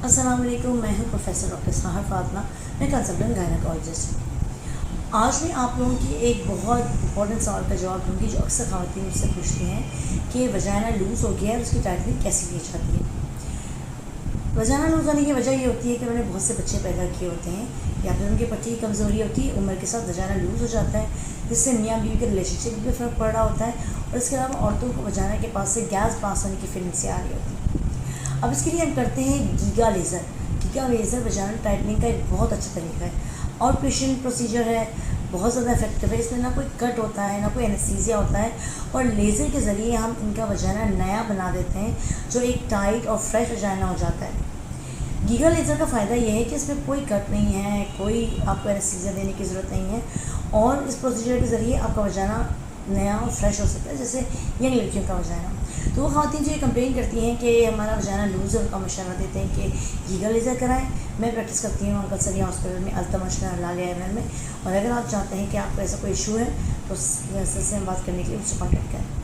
अस्सलाम वालेकुम, मैं हूं प्रोफेसर डॉक्टर साहर फातिमा। मैं कंसल्टेंट गायनेकोलॉजिस्ट हूँ। आज मैं आप लोगों की एक बहुत इंपॉर्टेंट सवाल का जवाब दूंगी जो अक्सर ख़वातीन मुझसे पूछती हैं कि वजाइना लूज़ हो गया है, उसकी टाइटनिंग कैसे की जाती है। वजाइना लूज़ होने की वजह ये होती है कि उन्होंने बहुत से बच्चे पैदा किए होते हैं या फिर उनकी पट्टी की कमज़ोरी होती है, उम्र के साथ वजाइना लूज़ हो जाता है, जिससे मियाँ बीवी के रिलेशनशिप में फ़र्क पड़ रहा होता है और इसके अलावा औरतों को वजाइना के पास से गैस पास होने की फीलिंग से आ रही होती है। अब इसके लिए हम करते हैं giga laser. Giga laser vaginal tightening का एक बहुत अच्छा तरीका है और पेशेंट प्रोसीजर है, बहुत ज़्यादा इफेक्टिव है। इसमें ना कोई कट होता है, ना कोई एनेस्थीसिया होता है और लेज़र के ज़रिए हम इनका वजाइना नया बना देते हैं जो एक टाइट और फ्रेश वजाइना हो जाता है। गीगा लेज़र का फ़ायदा यह है कि इसमें कोई कट नहीं है, कोई आपको एनेस्थीसिया देने की ज़रूरत नहीं है और इस प्रोसीजर के ज़रिए आपका वजाइना नया और फ्रेश हो सकता है, जैसे यंग लड़कियों का वजाइना। तो वो ख़वातीन जो ये कंप्लेन करती हैं कि हमारा वजाइना लूज़ है, उनका मशवरा देते हैं कि गीगा लेज़र कराएं। मैं प्रैक्टिस करती हूँ अंकल सलिया हॉस्पिटल में, अल्तमश लालिया एमएल में। और अगर आप चाहते हैं कि आपको ऐसा कोई इशू है तो सिलसिले में बात करने के लिए मुझसे कॉन्टैक्ट करें।